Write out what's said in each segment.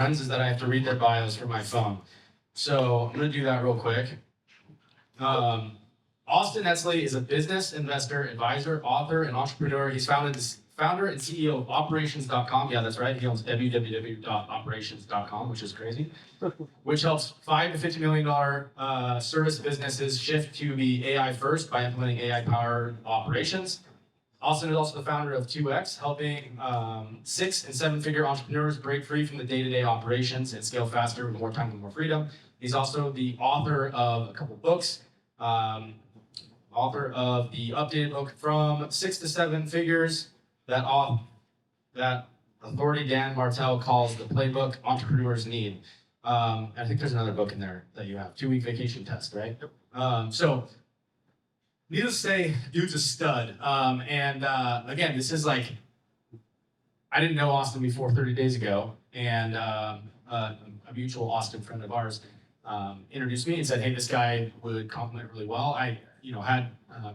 friends is that I have to read their bios from my phone. So I'm going to do that real quick. Um, Austin Netzley is a business investor, advisor, author, and entrepreneur. He's founder and CEO of Operations.com. Yeah, that's right. He owns www.operations.com, which is crazy, which helps $5 to $50 million service businesses shift to be AI first by implementing AI-powered operations. Austin is also the founder of 2X, helping 6- and 7-figure entrepreneurs break free from the day-to-day operations and scale faster with more time and more freedom. He's also the author of a couple books, author of the updated book From 6 to 7 Figures that authority Dan Martell calls the playbook entrepreneurs need. I think there's another book in there that you have, 2-week vacation test, right? So needless to say, dude's a stud. Again, this is like, I didn't know Austin before 30 days ago, and a mutual Austin friend of ours introduced me and said, hey, this guy would complement really well. I had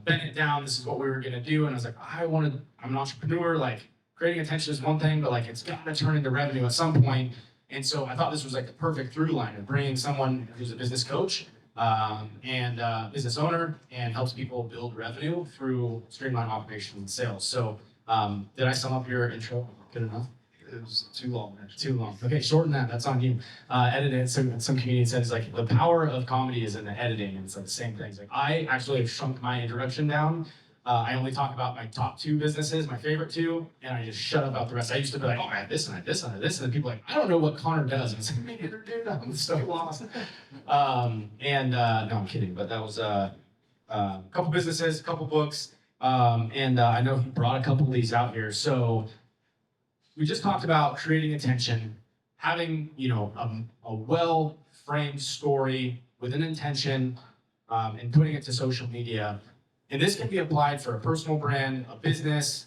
bent it down, this is what we were gonna do, and I was like, I'm an entrepreneur, like creating attention is one thing, but like it's gotta turn into revenue at some point. And so I thought this was like the perfect through line of bringing someone who's a business coach and business owner and helps people build revenue through streamlined operations and sales. So did I sum up your intro good enough? It was too long, actually. Too long. Okay, shorten that. That's on you. Edit it. Some comedian said it's like the power of comedy is in the editing, and it's like the same thing. It's like I actually have shrunk my introduction down. I only talk about my top 2 businesses, my favorite 2, and I just shut up about the rest. I used to be like, oh, I have this and I have this and I have this, and then people are like, I don't know what Connor does. And it's like, me neither, dude. I'm so lost. No, I'm kidding. But that was a couple businesses, a couple books, and I know he brought a couple of these out here. So we just talked about creating attention, having a well-framed story with an intention, and putting it to social media. And this can be applied for a personal brand, a business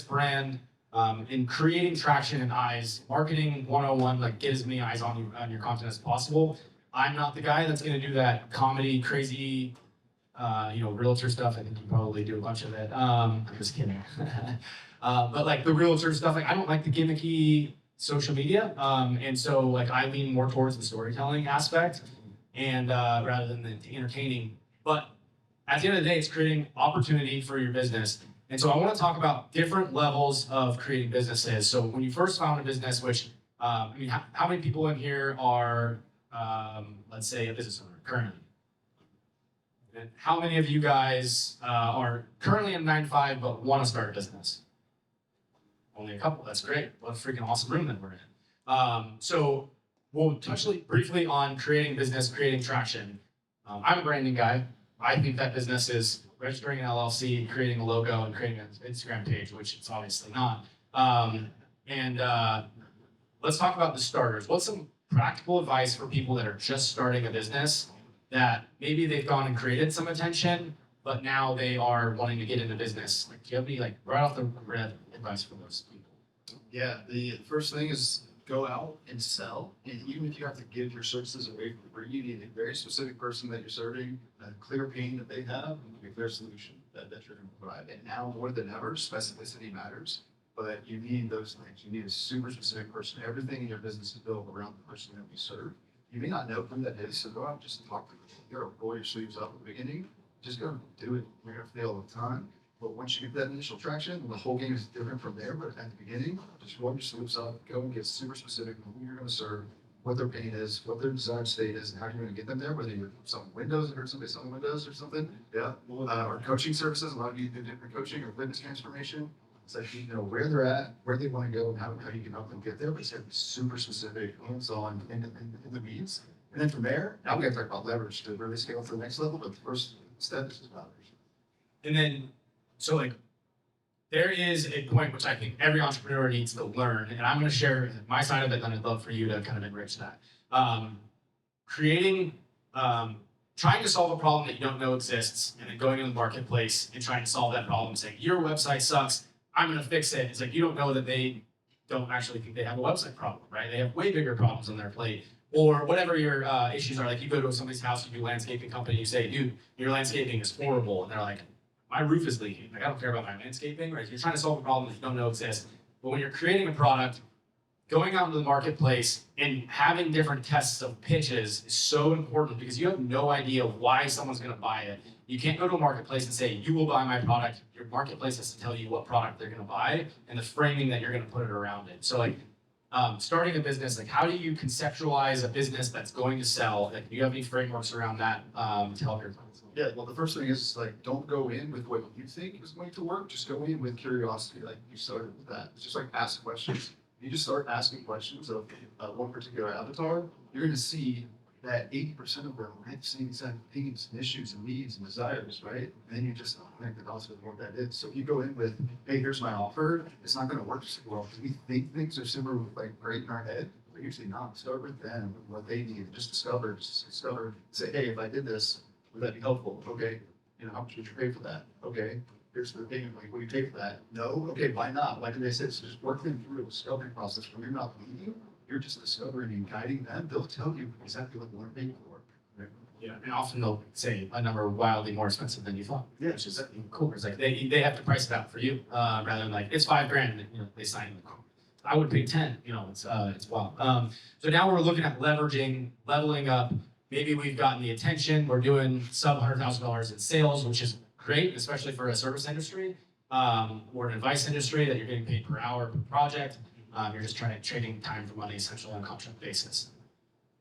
brand, in creating traction and eyes. Marketing 101, like get as many eyes on your content as possible. I'm not the guy that's going to do that comedy, crazy, realtor stuff. I think you probably do a bunch of it. I'm just kidding. But like the realtor stuff, like I don't like the gimmicky social media. And so like I lean more towards the storytelling aspect and rather than the entertaining. But at the end of the day, it's creating opportunity for your business. And so I want to talk about different levels of creating businesses. So when you first found a business, which, how many people in here are, let's say, a business owner currently? And how many of you guys are currently in a 9-to-5 but want to start a business? Only a couple. That's great. What a freaking awesome room that we're in. So we'll touch briefly on creating business, creating traction. I'm a branding guy. I think that business is registering an LLC, creating a logo, and creating an Instagram page, which it's obviously not. Let's talk about the starters. What's some practical advice for people that are just starting a business that maybe they've gone and created some attention, but now they are wanting to get into business? Like, do you have any right off the rip advice for those people? Yeah, the first thing is go out and sell. And even if you have to give your services away for free, you need a very specific person that you're serving, a clear pain that they have, and a clear solution that you're going to provide. And now more than ever, specificity matters. But you need those things. You need a super specific person. Everything in your business is built around the person that you serve. You may not know who that is, so go out and just talk to them. You gotta roll your sleeves up at the beginning. Just go do it. You're gonna fail all the time. But once you get that initial traction, the whole game is different from there. But at the beginning, just roll your sleeves up, go and get super specific on who you're going to serve, what their pain is, what their desired state is, and how you're going to get them there. Whether you're selling windows, I heard somebody selling windows or something, yeah, or coaching services. A lot of you do different coaching or business transformation. It's like you know where they're at, where they want to go, and how you can help them get there. But it's going to be super specific, hands-on, in the weeds. And then from there, now we got to talk about leverage to really scale to the next level. But the first step is just leverage. And then, so like, there is a point which I think every entrepreneur needs to learn, and I'm going to share my side of it, then I'd love for you to kind of enrich that. Trying to solve a problem that you don't know exists, and then going in the marketplace and trying to solve that problem and saying, your website sucks, I'm going to fix it. It's like, you don't know that they don't actually think they have a website problem, right? They have way bigger problems on their plate. Or whatever your issues are, like you go to somebody's house, you do landscaping company, you say, dude, your landscaping is horrible. And they're like, my roof is leaking. Like, I don't care about my landscaping, right? You're trying to solve a problem that you don't know exists. But when you're creating a product, going out into the marketplace and having different tests of pitches is so important because you have no idea why someone's going to buy it. You can't go to a marketplace and say, you will buy my product. Your marketplace has to tell you what product they're going to buy and the framing that you're going to put it around it. So like starting a business, like how do you conceptualize a business that's going to sell? Like, do you have any frameworks around that to help your clients? Yeah, well, the first thing is like, don't go in with what you think is going to work. Just go in with curiosity. Like you started with that. It's just like ask questions. You just start asking questions of one particular avatar, you're going to see that 80% of them have the same exact themes and issues and needs and desires, right? And then you just connect the dots with what that is. So if you go in with, hey, here's my offer, it's not going to work super well because we think things are similar with like great in our head, but usually not. Start with them, with what they need. Just discover. Say, hey, if I did this, would that be helpful? Okay. How much would you pay for that? Okay. Here's the thing, like, will you pay for that? No? Okay, why not? Why did they say this? So just work them through a discovery process where you're not leading, you're just discovering and guiding them. They'll tell you exactly what they're paying for. Right? Yeah, and often they'll say a number wildly more expensive than you thought. Yeah. Which is cool. It's like they have to price it out for you rather than like it's $5,000. And, they sign it. I would pay 10. It's wild. So now we're looking at leveling up. Maybe we've gotten the attention. We're doing sub $100,000 in sales, which is great, especially for a service industry or an advice industry that you're getting paid per hour per project. You're just trading time for money essentially on a contract basis.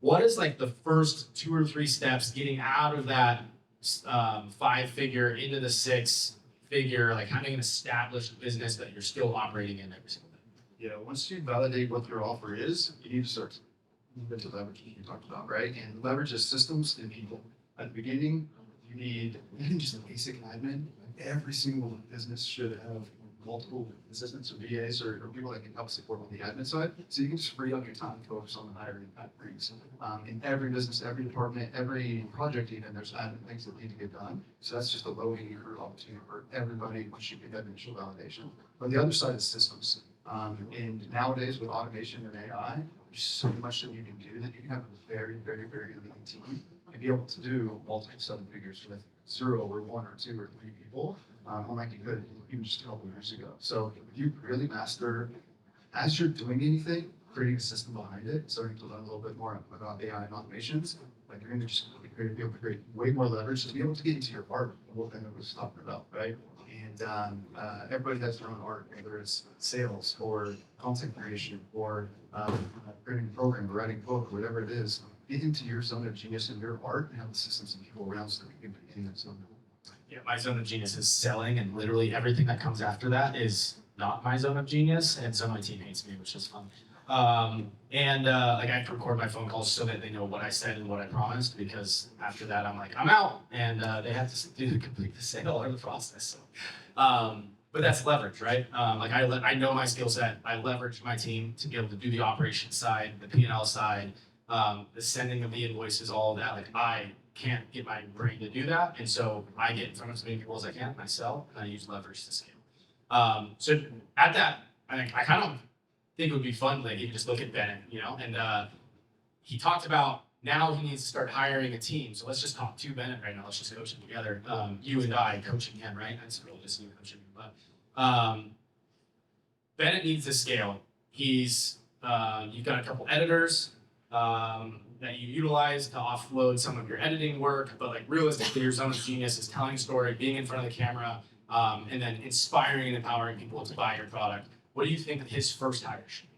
What is like the first 2 or 3 steps getting out of that 5-figure into the 6-figure, like having an established business that you're still operating in every single day? Yeah, once you validate what your offer is, you need to start to leverage what you talked about, right? And leverage is systems and people. At the beginning, you need even just a basic admin. Every single business should have multiple assistants or VAs or people that can help support on the admin side. So you can just free up your time to focus on the higher impact things. In every business, every department, every project even, there's admin things that need to get done. So that's just a low-hanging fruit opportunity for everybody once you get that initial validation. But the other side is systems. And nowadays with automation and AI, there's so much that you can do that you can have a very, very, very lean team and be able to do multiple 7 figures with 0 or 1 or 2 or 3 people, unlike you could even just a couple of years ago. So if you really master, as you're doing anything, creating a system behind it, starting to learn a little bit more about AI and automations, like you're going to just be able to create way more leverage to be able to get into your art, what Ben was talking about, right? And everybody has their own art, whether it's sales or content creation or creating a program or writing a book, whatever it is. Get into your zone of genius in your art and have the systems and people around so that you can be in that zone. Yeah, my zone of genius is selling, and literally everything that comes after that is not my zone of genius, and so my team hates me, which is fun. Like I have to record my phone calls so that they know what I said and what I promised, because after that I'm like, I'm out, and they have to complete the sale or the process. So, but that's leverage, right? Like I know my skill set. I leverage my team to be able to do the operations side, the P&L side, the sending of the invoices, all of that. Like I can't get my brain to do that, and so I get in front of as many people as I can, and I sell, and I use leverage to scale. So at that, I kind of think it would be fun, like you just look at Bennett, and he talked about now he needs to start hiring a team. So let's just talk to Bennett right now. Let's just coach him together. You and I coaching him, right? That's really just you coaching him. But Bennett needs to scale. You've got a couple editors that you utilize to offload some of your editing work, but like realistically, your zone of genius is telling a story, being in front of the camera, and then inspiring and empowering people to buy your product. What do you think his first hire should be?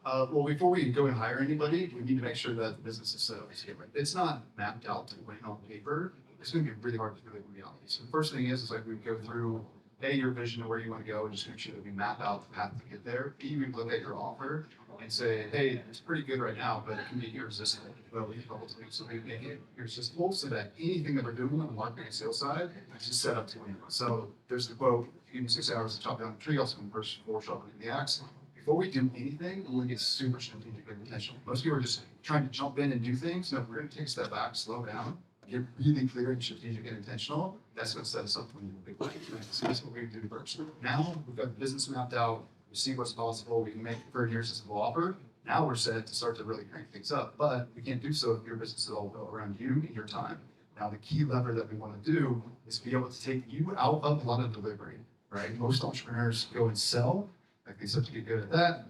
Well, before we go and hire anybody, we need to make sure that the business is set up to scale right. It's not mapped out to win on paper. It's going to be really hard to do it in reality. So the first thing is like we go through your vision of where you want to go and just make sure that we map out the path to get there. You can look at your offer and say, hey, it's pretty good right now, but it can be irresistible. Well, we develop things so we make it irresistible so that anything that we're doing on the marketing and sales side is just set up to win. So there's the quote, give me 6 hours to chop down a tree, also in first 4 chopping the axe. Before we do anything, we're going to get super strategic and intentional. Most people are just trying to jump in and do things. No, we're going to take a step back, slow down, get really clear and strategic and intentional. That's going to set us up for a big life. So that's what we do first. Now we've got the business mapped out. We see what's possible. We can make for an irresistible offer. Now we're set to start to really crank things up. But we can't do so if your business is all built around you and your time. Now the key lever that we want to do is be able to take you out of a lot of delivery. Right? Most entrepreneurs go and sell. Like they start to get good at that.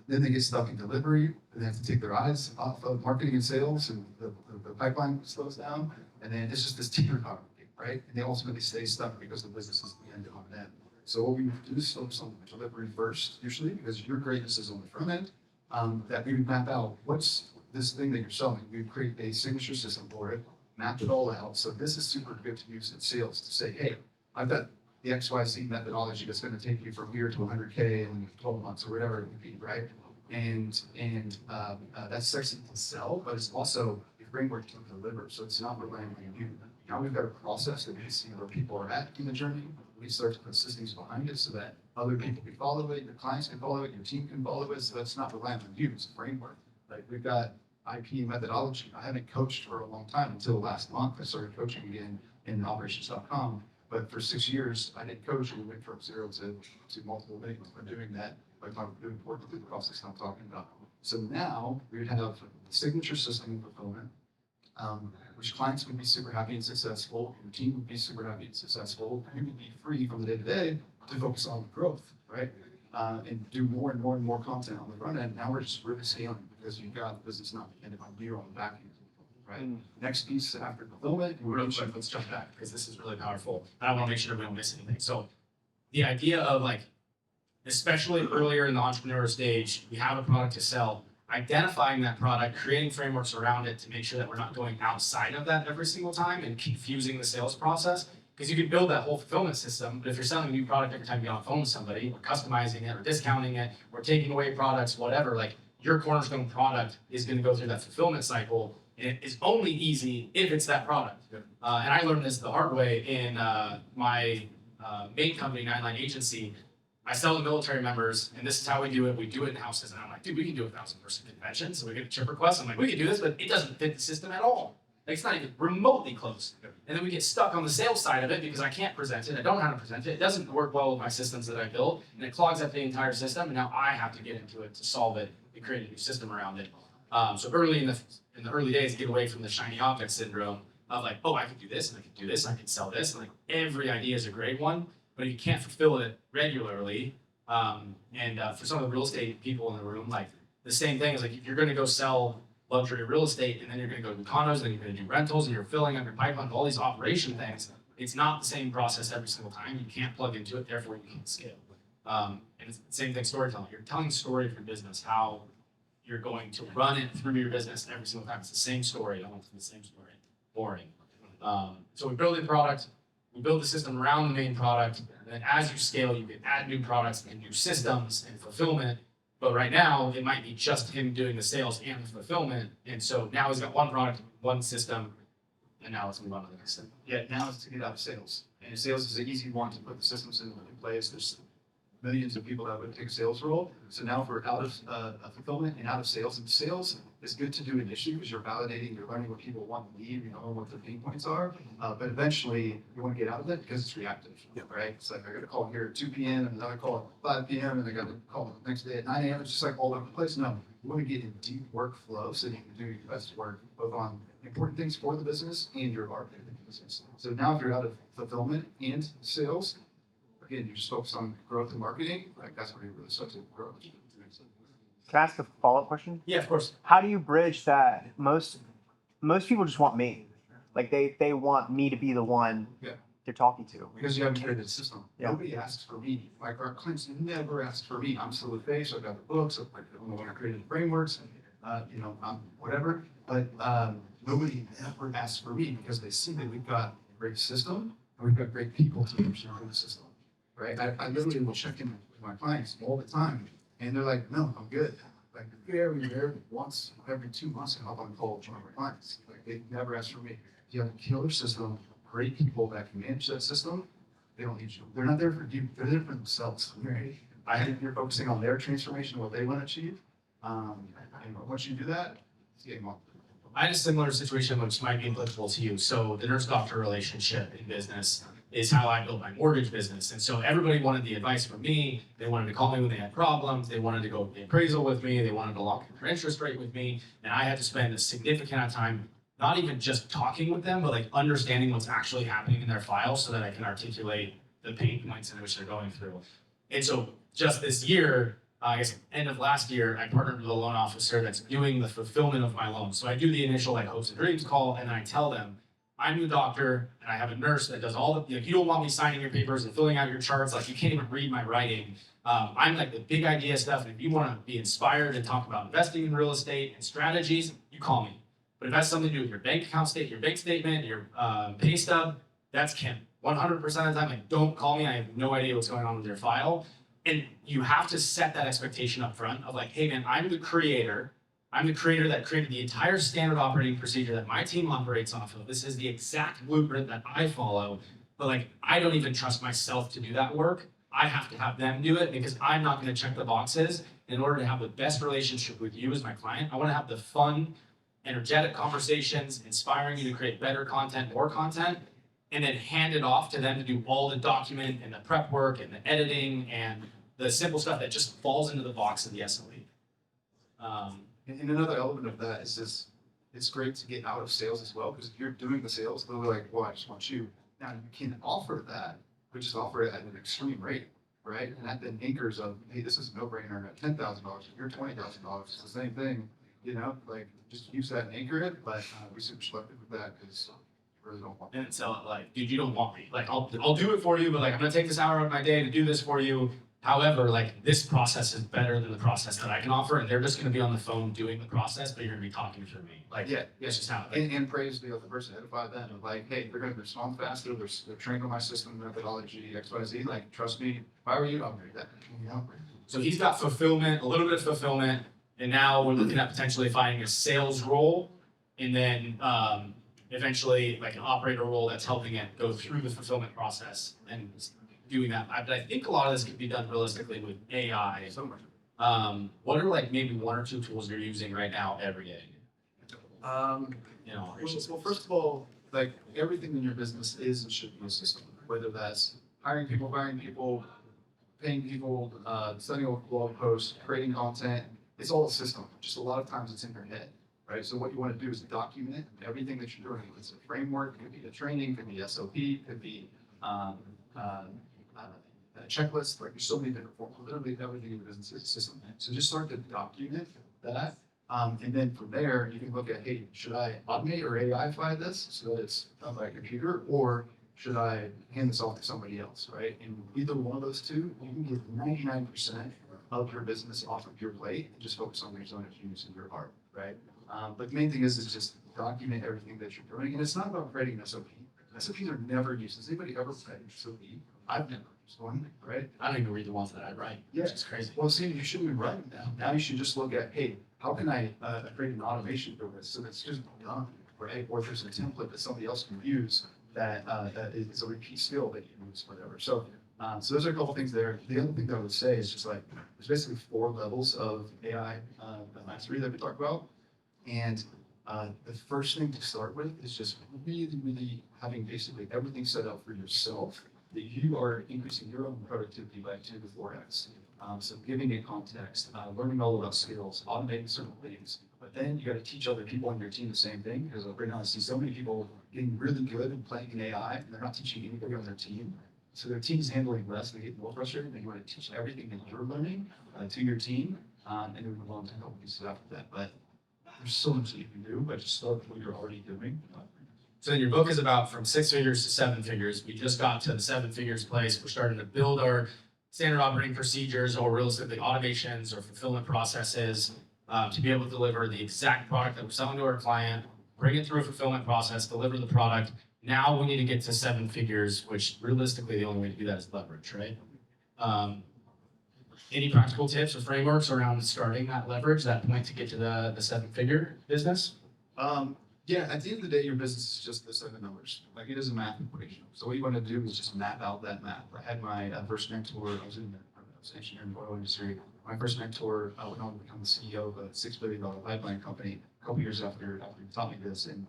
Then they get stuck in delivery, and they have to take their eyes off of marketing and sales, and the pipeline slows down. And then it's just this teeter-totter, right? And they ultimately stay stuck because the business is the end on end. So what we do is focus on delivery first, usually, because your greatness is on the front end. That we map out what's this thing that you're selling. We create a signature system for it, map it all out. So this is super good to use in sales to say, hey, I've got the XYZ methodology that's going to take you from here to 100K in 12 months or whatever it would be, right? And that's sexy to sell, but it's also a framework to deliver. So it's not relying on you. Now we've got a process that we see where people are at in the journey. We start to put systems behind it so that other people can follow it, your clients can follow it, your team can follow it. So that's not relying on you. It's a framework. Like we've got IP methodology. I haven't coached for a long time until last month. I started coaching again in operations.com. But for 6 years, I did coach and we went from 0 to multiple millions by doing that, like I'm doing working through the process I'm talking about. So now we would have a signature system fulfillment, which clients would be super happy and successful, your team would be super happy and successful, and you would be free from the day-to-day to focus on growth, right? And do more and more and more content on the front end. Now we're just really scaling because you've got the business not dependent on you on the back end. Right. Next piece after fulfillment. Real quick, let's jump back because this is really powerful. And I want to make sure we don't miss anything. So the idea of like, especially earlier in the entrepreneur stage, we have a product to sell, identifying that product, creating frameworks around it to make sure that we're not going outside of that every single time and confusing the sales process. Because you could build that whole fulfillment system, but if you're selling a new product every time you get on the phone with somebody, or customizing it, or discounting it, or taking away products, whatever, like your cornerstone product is going to go through that fulfillment cycle. And it is only easy if it's that product. And I learned this the hard way in my main company, 99 Agency. I sell to military members, and this is how we do it. We do it in houses. And I'm like, dude, we can do a 1,000-person convention. So we get a chip request. I'm like, we can do this, but it doesn't fit the system at all. Like, it's not even remotely close. And then we get stuck on the sales side of it because I can't present it. I don't know how to present it. It doesn't work well with my systems that I built. And it clogs up the entire system. And now I have to get into it to solve it and create a new system around it. So early in the early days, get away from the shiny object syndrome of like, oh, I can do this and I can do this, and I can sell this, and like every idea is a great one, but if you can't fulfill it regularly, for some of the real estate people in the room, like the same thing is like if you're going to go sell luxury real estate and then you're going to go do condos, then you're going to do rentals, and you're filling up your pipeline with all these operation things, it's not the same process every single time. You can't plug into it, therefore you can't scale. And it's the same thing storytelling. You're telling a story of your business, how you're going to run it through your business every single time. It's the same story. I don't think it's the same story. Boring. So we build the product, we build the system around the main product, and then as you scale, you can add new products and new systems and fulfillment. But right now, it might be just him doing the sales and the fulfillment. And so now he's got one product, one system, and now let's move on to the next thing. Yeah, now it's to get out of sales. And sales is an easy one to put the systems in place. There's millions of people that would take a sales role. So now if we're out of fulfillment and out of sales, and sales is good to do initially because you're validating, you're learning what people want and need, you know what the pain points are. But eventually you want to get out of it because it's reactive, right? It's like I got a call here at 2 p.m. and then I call at 5 p.m. and I got a call the next day at 9 a.m. It's just like all over the place. No, you want to get in deep workflow so you can do your best work both on important things for the business and your marketing business. So now if you're out of fulfillment and sales, again, you're just focused on growth and marketing, like that's where you really start to grow. Can I ask a follow-up question? Yeah, of course. How do you bridge that? Most people just want me. Like they want me to be the one they're talking to. Because you haven't created a system. Yeah. Nobody asks for me. Like our clients never ask for me. I'm still the face, I've got the books, I've like the one I created the frameworks, I'm whatever. But nobody ever asks for me because they see that we've got a great system and we've got great people to improve the system. Right? I literally will check in with my clients all the time, and they're like, "No, I'm good." Like very rarely, once every 2 months, I hop on a call with one of my clients. Like they never ask for me. If you have a killer system, great people that can manage that system, they don't need you. They're not there for you. They're there for themselves. Right? I think you're focusing on their transformation, what they want to achieve, and once you do that, it's game on. I had a similar situation which might be applicable to you. So the nurse-doctor relationship in business is how I built my mortgage business. And so everybody wanted the advice from me. They wanted to call me when they had problems. They wanted to go the appraisal with me. They wanted to lock in their interest rate with me. And I had to spend a significant amount of time, not even just talking with them, but like understanding what's actually happening in their file so that I can articulate the pain points in which they're going through. And so just this year, I guess end of last year, I partnered with a loan officer that's doing the fulfillment of my loan. So I do the initial like hopes and dreams call, and then I tell them, I'm your doctor, and I have a nurse that does all the, you don't want me signing your papers and filling out your charts, like you can't even read my writing. I'm like the big idea stuff, and if you want to be inspired and talk about investing in real estate and strategies, you call me. But if that's something to do with your bank account statement, your bank statement, your pay stub, that's Kim. 100% of the time, like, don't call me. I have no idea what's going on with your file. And you have to set that expectation up front of like, hey man, I'm the creator. I'm the creator that created the entire standard operating procedure that my team operates off of. This is the exact blueprint that I follow. But like, I don't even trust myself to do that work. I have to have them do it because I'm not going to check the boxes. In order to have the best relationship with you as my client, I want to have the fun, energetic conversations, inspiring you to create better content, more content, and then hand it off to them to do all the document and the prep work and the editing and the simple stuff that just falls into the box of the SLE. And another element of that is just, it's great to get out of sales as well, because if you're doing the sales, they'll be like, well, I just want you. Now you can offer that, but just offer it at an extreme rate, right? And that then anchors of, hey, this is a no-brainer at $10,000, you're $20,000, it's the same thing, like just use that and anchor it, but be super selective with that because you really don't want And sell it like, dude, you don't want me. Like, I'll do it for you, but like, I'm gonna take this hour out of my day to do this for you. However, like this process is better than the process that I can offer, and they're just going to be on the phone doing the process, but you're going to be talking through me. Like, that's just how. And praise the other person, edify them of like, hey, they're going to respond faster. They're trained on my system, methodology, X, Y, Z. Like, trust me. If I were you, I'll do that. So he's got fulfillment, a little bit of fulfillment, and now we're looking at potentially finding a sales role, and then eventually like an operator role that's helping it go through the fulfillment process and doing that. But I think a lot of this could be done realistically with AI. So much. What are like maybe one or two tools you're using right now every day? Well, first of all, like everything in your business is and should be a system. Whether that's hiring people, firing people, paying people, setting up blog posts, creating content, it's all a system. Just a lot of times it's in your head, right? So what you want to do is document everything that you're doing. It's a framework, it could be a training, could be SOP, could be a checklist. Like there's so many different forms. Literally everything in the business is a system. So just start to document that. And then from there, you can look at, hey, should I automate or AIify this so that it's done by a computer, or should I hand this off to somebody else, right? And either one of those two, you can get 99% of your business off of your plate and just focus on your zone of genius in your heart, right? But the main thing is just document everything that you're doing. And it's not about creating an SOP. SOPs are never used. Has anybody ever read an SOP? I've never used one, right? I don't even read the ones that I write, which is crazy. Well, see, you shouldn't be writing them. Now you should just look at, hey, how can I create an automation for this so that's just done, right? Or if there's a template that somebody else can use that is a repeat skill that you can use, whatever. So those are a couple things there. The other thing that I would say is just like, there's basically 4 levels of AI mastery that we talk about. And the first thing to start with is just really having basically everything set up for yourself that you are increasing your own productivity by 2 to 4x. So giving it context, learning all about skills, automating certain things. But then you got to teach other people on your team the same thing, because right now I see so many people getting really good and playing in AI, and they're not teaching anybody on their team. So their team is handling less, they get more frustrated, and you want to teach everything that you're learning to your team, and then move on to help pieces after that. But there's so much that you can do, but just start with what you're already doing. So your book is about from 6 figures to 7 figures. We just got to the 7 figures place. We're starting to build our standard operating procedures or realistically automations or fulfillment processes to be able to deliver the exact product that we're selling to our client, bring it through a fulfillment process, deliver the product. Now we need to get to 7 figures, which realistically the only way to do that is leverage, right? Any practical tips or frameworks around starting that leverage, that point to get to the 7-figure business? Yeah, at the end of the day, your business is just the 7 numbers. Like it is a math equation. So what you want to do is just map out that math. I had my first mentor, I was engineering in the oil industry. My first mentor went on to become the CEO of a $6 billion pipeline company a couple years after he taught me this. And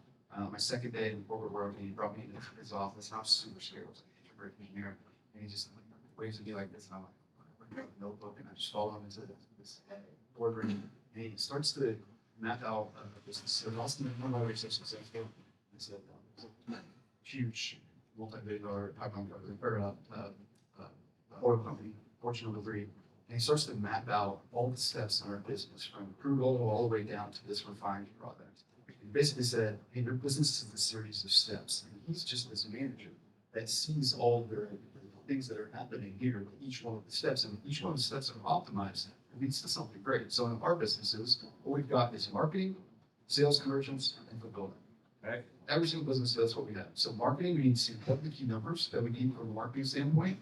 my second day in the corporate world, he brought me into his office. And I was super scared. I was like, you're a great engineer. And he just waves at me like this. And I'm like, a notebook, and I just follow him into this boardroom. And he starts to map out business. And also, one of my research is it's a huge multi-billion dollar pipeline company, or oil company, Fortune number 3. And he starts to map out all the steps in our business from crude oil all the way down to this refined product. He basically said, hey, your business is a series of steps. And he's just this manager that sees all the things that are happening here with each one of the steps. And each one of the steps are optimized. It leads to something great. So in our businesses, what we've got is marketing, sales conversions, and fulfillment. Right? Every single business does what we have. So marketing, we need to see what the key numbers that we need from a marketing standpoint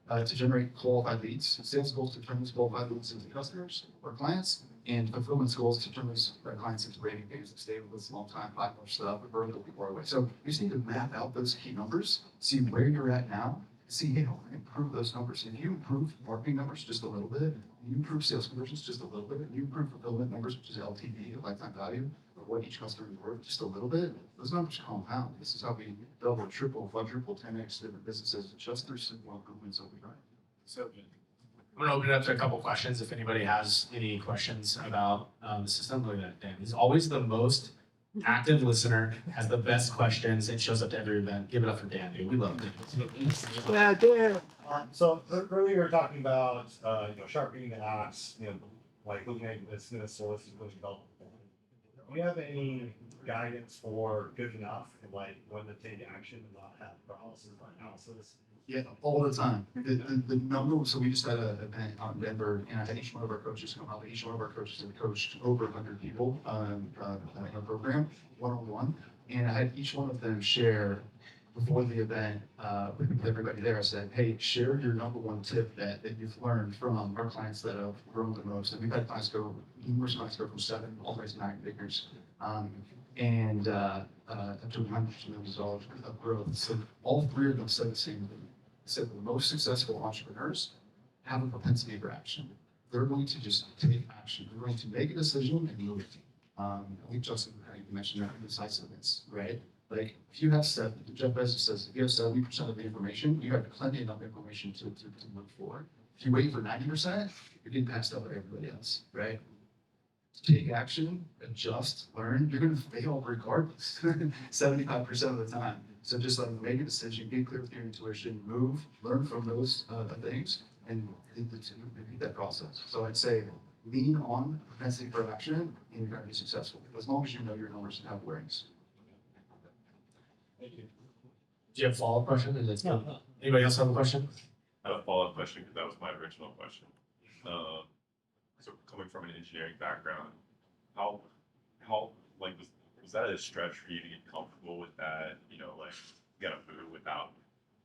to generate qualified leads. Sales goals to turn those qualified leads into customers or clients, and fulfillment goals to turn those clients into raving fans that stay with us a long time, buy more stuff, and burn the people our way. So you just need to map out those key numbers, see where you're at now, see, hey, how can I improve those numbers? If you improve marketing numbers just a little bit, you improve sales conversions just a little bit, and you improve fulfillment numbers, which is LTV, lifetime value, or what each customer is worth, just a little bit, those numbers compound. This is how we double, triple, quadruple, 10x different businesses just through simple improvements over time. So good. I'm gonna open it up to a couple questions. If anybody has any questions about the system, look at that. Dan, he's always the most active listener, has the best questions, and shows up to every event. Give it up for Dan, dude. We love Dan. Yeah, damn. So earlier we were talking about sharpening the axe, like looking at this source and development. Do you have any guidance for good enough and like when to take action and not have paralysis by analysis? Yeah, all the time. The number, so we just had an event out in Denver, and I had each one of our coaches come out. Each one of our coaches had coached over 100 people in our program, one-on-one. And I had each one of them share before the event with everybody there. I said, hey, share your number one tip that you've learned from our clients that have grown the most. And we've had clients numerous clients go from 7 all the way to 9 figures. And up to hundreds of millions of dollars of growth. So all 3 of them said the same thing. They said the most successful entrepreneurs have a propensity for action. They're going to just take action. They're going to make a decision and move. I think Justin mentioned that decisiveness, right? Like if you have Jeff Bezos says, if you have 70% of the information, you have plenty enough information to move forward. If you wait for 90%, you're getting passed up by everybody else, right? Take action, adjust, learn. You're going to fail regardless, 75% of the time. So just like make a decision, get clear with your intuition, move, learn from those things, and repeat that process. So I'd say lean on propensity for action, and you're going to be successful. As long as you know your numbers and have awareness. Thank you. Do you have a follow-up question? No. Anybody else have a question? I have a follow-up question because that was my original question. So coming from an engineering background, how like was that a stretch for you to get comfortable with that? Like you got to move without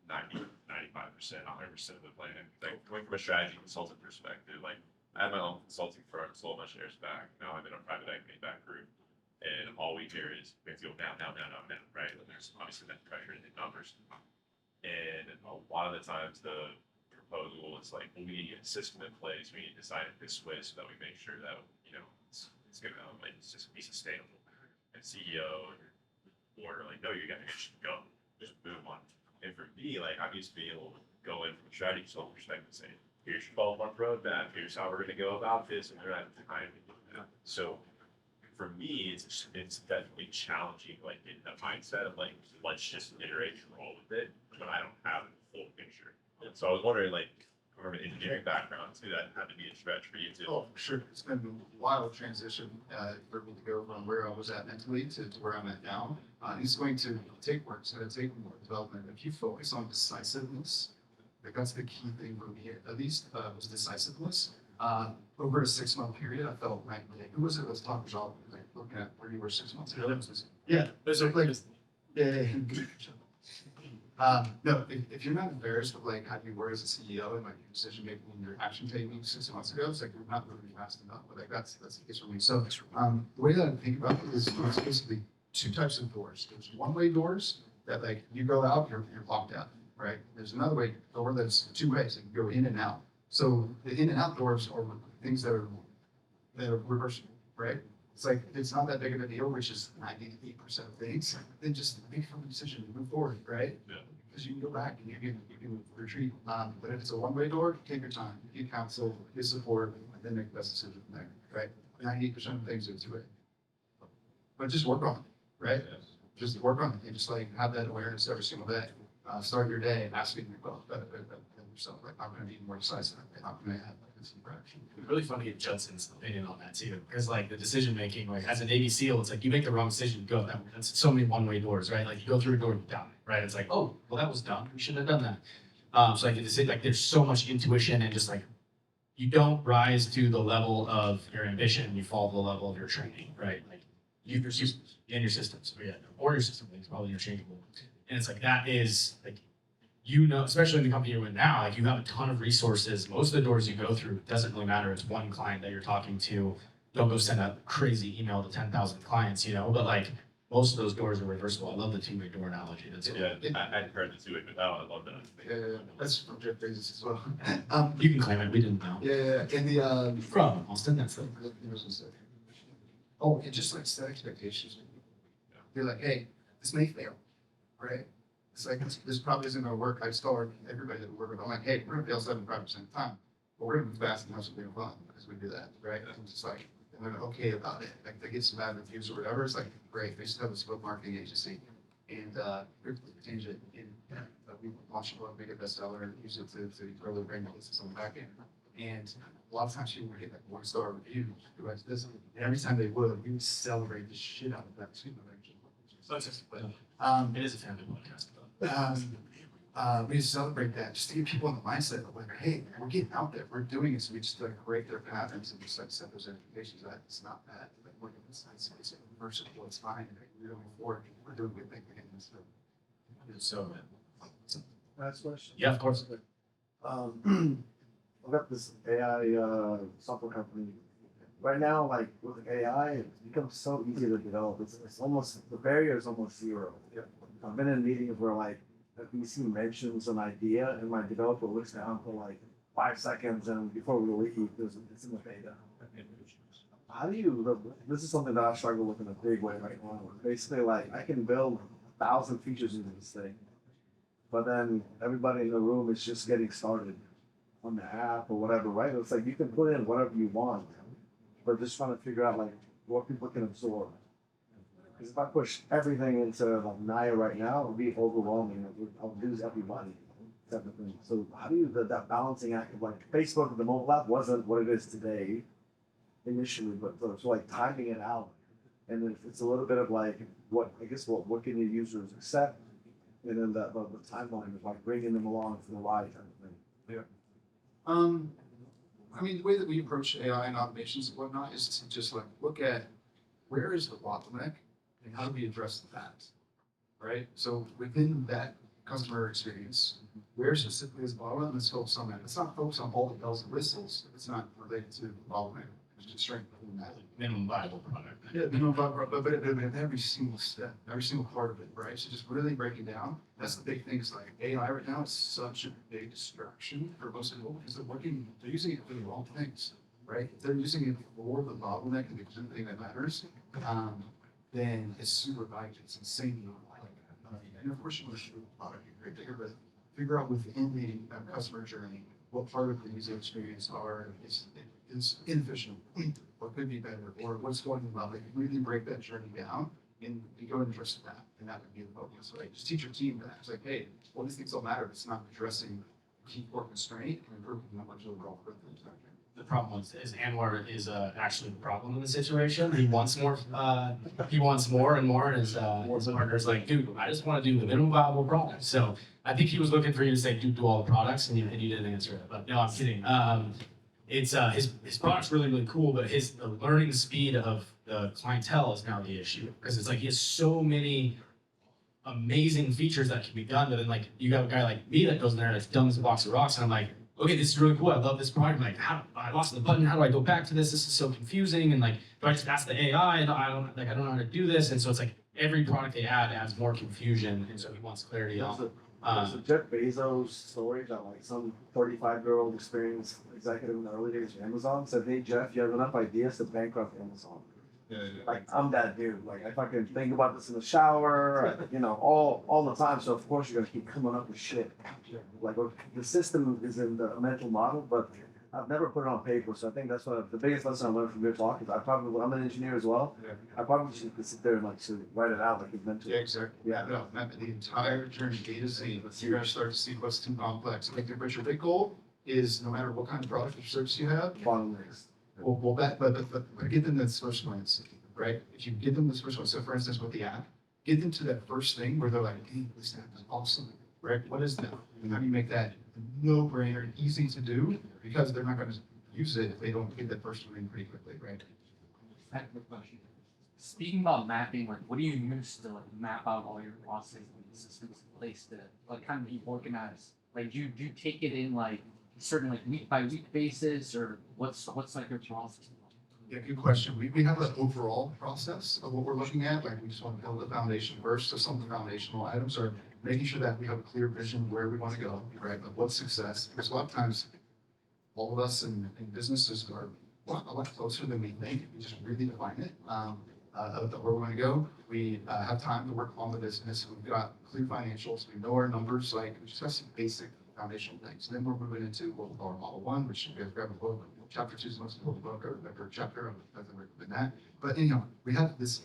90, 95%, 100% of the plan. Like coming from a strategy consultant perspective, like I had my own consulting firm, sold my shares back. Now I'm in a private equity backed group, and all we hear is we have to go down, right? And there's obviously that pressure in the numbers, and a lot of the times the proposal is like, well, we need to get a system in place. We need to design it this way so that we make sure that it's gonna it's just be sustainable. And CEO or board are like, no, you guys should go, just move on. And for me, like I'm used to being able to go in from a strategy consultant perspective and say, here's your 12-month roadmap. Here's how we're gonna go about this, and they're not time to do that. So for me, it's definitely challenging, like in the mindset of like, let's just iterate and roll with it, but I don't have the full picture. So I was wondering, like, from an engineering background, too, that had to be a stretch for you too. Oh, for sure. It's been a wild transition for me to go from where I was at mentally to where I'm at now. It's going to take work. It's going to take more development. If you focus on decisiveness, like that's the key thing for me, at least, was decisiveness. Over a 6-month period, I felt like, who was it that was talking about, like, looking at where you were 6 months ago? Yeah, there's a like, yeah. No, if you're not embarrassed with like how you were as a CEO and like your decision making and your action taking 6 months ago, it's like you're not moving fast enough. But like that's the case for me. So the way that I think about it is it's basically 2 types of doors. There's one-way doors that like you go out, you're locked out, right? There's another way door that's 2 ways, like you go in and out. So the in and out doors are things that are reversible, right? It's like, it's not that big of a deal, which is 98% of things. Then just make a decision to move forward, right? Yeah. Because you can go back and you can retreat. But if it's a one-way door, take your time, get counsel, get support, and then make the best decision from there, right? 98% of things are 2-way. But just work on it, right? Yes. Just work on it and just like have that awareness every single day. Start your day asking yourself, like, I'm going to be more decisive. How can I have It's really funny to get Judson's opinion on that too, because like the decision making, like as a Navy SEAL, it's like you make the wrong decision, you go that way. That's so many one-way doors, right? Like you go through a door, you die, right? It's like, oh, well that was dumb. We shouldn't have done that. So like the decision, like there's so much intuition and just like you don't rise to the level of your ambition, you fall to the level of your training, right? Like you in your systems, or your system things probably interchangeable. And it's like that is like especially in the company you're in now, like you have a ton of resources. Most of the doors you go through, it doesn't really matter. It's one client that you're talking to. Don't go send a crazy email to 10,000 clients, but like most of those doors are reversible. I love the two-way door analogy. That's cool. Yeah, I'd heard the two-way, but I love that. Yeah, that's from Jeff Bezos as well. You can claim it. We didn't know. Yeah, in the, From Austin, that's it. oh, and just like set expectations. You're like, hey, this may fail, right? It's like, this probably isn't gonna work. I just told everybody that we work with, I'm like, hey, we're gonna fail 75% of the time, but we're gonna move fast and have something fun because we do that, right? And just like, and they're okay about it. Like they get some bad reviews or whatever. It's like, great. They just have a spoke marketing agency and, we're change it in, we launched a book, make it bestseller and use it to grow their brand business on the back end. And a lot of times people would get like 1-star reviews, this, and every time they would, we would celebrate the shit out of that. So it's just, It is a family podcast. we just celebrate that just to get people in the mindset of like, hey, we're getting out there, we're doing it, so we just like break their patterns and just like set those expectations that it's not bad, like we're doing this, it's versatile, it's fine, and we're moving forward, we're doing good things again. So So, Last question. yeah, of course. I've got this AI software company. Right now, like with AI, it's become so easy to develop. It's almost, the barrier is almost zero. I've been in meetings where like a VC mentions an idea and my developer looks down for like 5 seconds and before we leave, it's in the beta. How do you, this is something that I struggle with in a big way right now. Basically, like I can build 1,000 features into this thing, but then everybody in the room is just getting started on the app or whatever, right? It's like you can put in whatever you want, but just trying to figure out like what people can absorb. Because if I push everything into like Naya right now, it would be overwhelming. I'll lose everybody. Type of thing. So how do you that balancing act of like Facebook, the mobile app wasn't what it is today initially, but so like timing it out, and it's a little bit of like what can your users accept, and then the timeline of like bringing them along for the ride kind of thing. I mean, the way that we approach AI and automations and whatnot is to just like look at where is the bottleneck and how do we address that, right? So within that customer experience, where specifically is the bottleneck? Let's focus on that. Let's not focus on all the bells and whistles. It's not related to the bottleneck. It's just strength within that. Minimum viable product. Yeah, but every single step, every single part of it, right? So just really break it down. That's the big thing. Is like AI right now is such a big distraction for most people because they're using it for the wrong things, right? If they're using it for the bottleneck and the thing that matters, then it's super valuable. It's insanely and of course you want to show the product a great bigger, but figure out within the customer journey what part of the user experience is inefficient, what could be better, or what's going well. Like really break that journey down and go and address that, and that would be the focus. So like just teach your team that. It's like, hey, all these things don't matter. It's not addressing key core constraint and improving that much overall growth. The problem is Anwar is actually the problem in the situation. He wants more. He wants more and more, and his partner's like, dude, I just want to do the minimum viable product. So I think he was looking for you to say, dude, do all the products, and you didn't answer it. But no, I'm kidding. It's his product's really cool, but the learning speed of the clientele is now the issue because it's like he has so many amazing features that can be done, but then like you got a guy like me that goes in there and it's dumb as a box of rocks, and I'm like, okay, this is really cool. I love this product. Like, I lost the button. How do I go back to this? This is so confusing. And like, do I just ask the AI? And I don't know how to do this. And so it's like every product they add adds more confusion. And so he wants clarity on. There's a Jeff Bezos story that like some 35-year-old experienced executive in the early days of Amazon said, "Hey Jeff, you have enough ideas to bankrupt Amazon." Like I'm that dude. Like if I can think about this in the shower, all the time. So of course you're gonna keep coming up with shit. Like the system is in the mental model, but I've never put it on paper. So I think that's what the biggest lesson I learned from your talk is I'm an engineer as well. Yeah. I probably should sit there and like write it out like you've meant to. Yeah, exactly. Yeah. No, the entire journey A to Z. You're gonna start to see what's too complex. Like, what's your big goal? is no matter what kind of product or service you have, well, but give them this first glance, right? If you give them this first one, so for instance, with the app, get them to that first thing where they're like, hey, this app is awesome, right? What is that? And how do you make that no brainer, easy to do? Because they're not gonna use it if they don't get that first one in pretty quickly, right? Second question. Speaking about mapping, like what do you use to like map out all your processes and systems in place to like kind of be organized? Like do you take it in like certain like week by week basis or what's like your process? Yeah, good question. We have an overall process of what we're looking at. Like we just want to build the foundation first. So some of the foundational items are making sure that we have a clear vision of where we want to go, right? But what's success? Because a lot of times all of us in businesses are a lot closer than we think. We just really define it. Of where we want to go. We have time to work on the business. We've got clear financials. We know our numbers. Like we just have some basic foundational things. Then we're moving into what we call our model one, which you guys grab a book. Chapter 2 is the most important book or chapter of that. But anyhow, we have this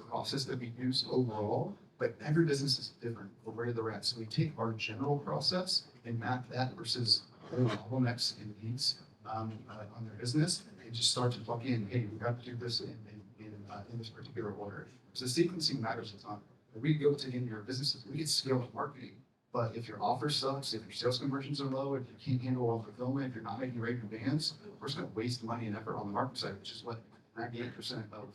process that we use overall, but every business is different for where they're at. So we take our general process and map that versus bottlenecks and needs on their business and just start to plug in, hey, we got to do this in this particular order. So sequencing matters a ton. If we go to in your businesses, we get scale of marketing. But if your offer sucks, if your sales conversions are low, if you can't handle all fulfillment, if you're not making regular demands, we're just going to waste money and effort on the market side, which is what 98% of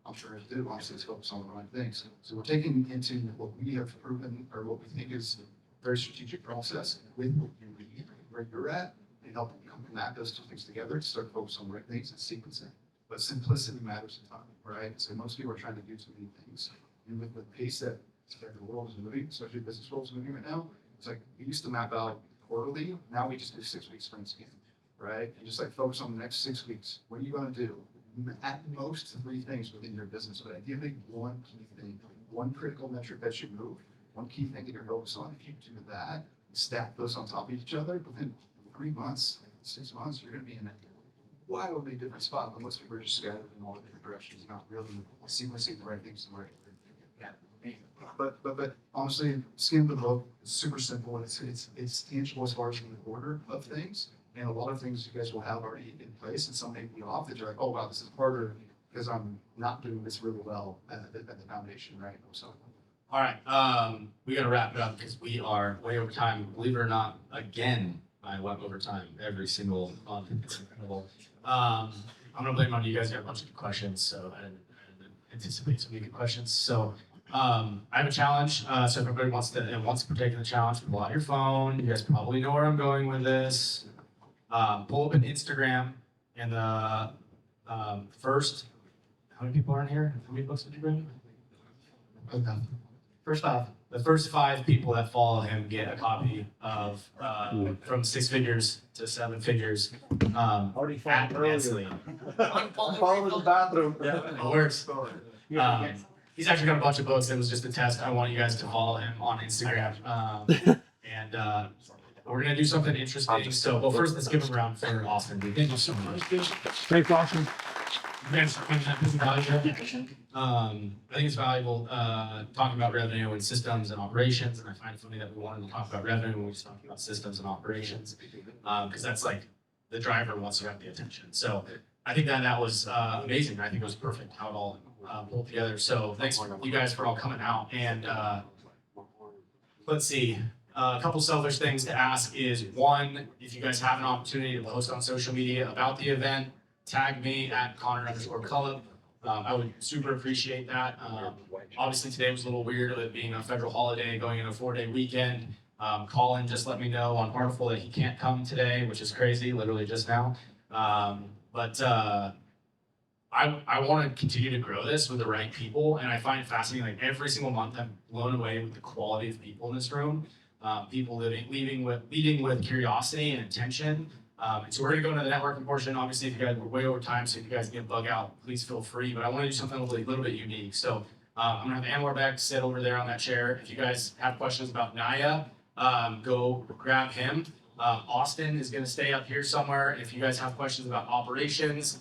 entrepreneurs do. Honestly, is focus on the right things. So we're taking into what we have proven or what we think is a very strategic process with what you need, where you're at, and help you connect those two things together to start focusing on the right things and sequencing. But simplicity matters a ton, right? So most people are trying to do too many things. And with the pace that the world is moving, especially business world is moving right now, it's like we used to map out quarterly, now we just do 6 week sprints again, right? You just like focus on the next 6 weeks. What are you gonna do? At most 3 things within your business, but ideally one key thing, one critical metric that you move, one key thing that you're focused on. If you do that, stack those on top of each other, within 3 months, 6 months, you're gonna be in a wildly different spot. But most people are just scattered in all different directions, not really sequencing the right things the right way. But honestly, skin of the book is super simple. It's tangible as far as the order of things, and a lot of things you guys will have already in place, and some may be off that you're like, oh wow, this is harder because I'm not doing this really well at the foundation, right? So. All right, we gotta wrap it up because we are way over time. Believe it or not, again, I went over time every single month. It's incredible. I'm gonna blame it on you guys. Got a bunch of good questions, so I didn't anticipate so many good questions. So I have a challenge. So if everybody wants to partake in the challenge, pull out your phone. You guys probably know where I'm going with this. Pull up an Instagram and the first. How many people are in here? How many books did you bring? Okay. First off, the first 5 people that follow him get a copy of From 6 Figures to 7 Figures. Already At found earlier. Netzley. Follow the bathroom. It works. He's actually got a bunch of books. It was just a test. I want you guys to follow him on Instagram. And we're gonna do something interesting. So, well, first let's give him a round for Austin. Dude. Thank you so much. Thanks, Austin. Thanks for putting that valuable. I think it's valuable talking about revenue and systems and operations. And I find it funny that we wanted to talk about revenue when we just talking about systems and operations, because that's like the driver once you have the attention. So I think that was amazing. I think it was perfect how it all pulled together. So thanks you guys for all coming out. And let's see. A couple selfish things to ask is, one, if you guys have an opportunity to post on social media about the event, tag me at Connor_Cullip. I would super appreciate that. Obviously today was a little weird with it being a federal holiday, going in a 4-day weekend. Colin just let me know on Artful that he can't come today, which is crazy, literally just now. But I want to continue to grow this with the right people, and I find it fascinating. Like every single month, I'm blown away with the quality of people in this room. People leading with curiosity and intention. And so we're gonna go into the networking portion. Obviously, if you guys were way over time, so if you guys get bug out, please feel free. But I want to do something a little bit unique. So I'm gonna have Anwar back sit over there on that chair. If you guys have questions about Naya, go grab him. Austin is gonna stay up here somewhere. If you guys have questions about operations,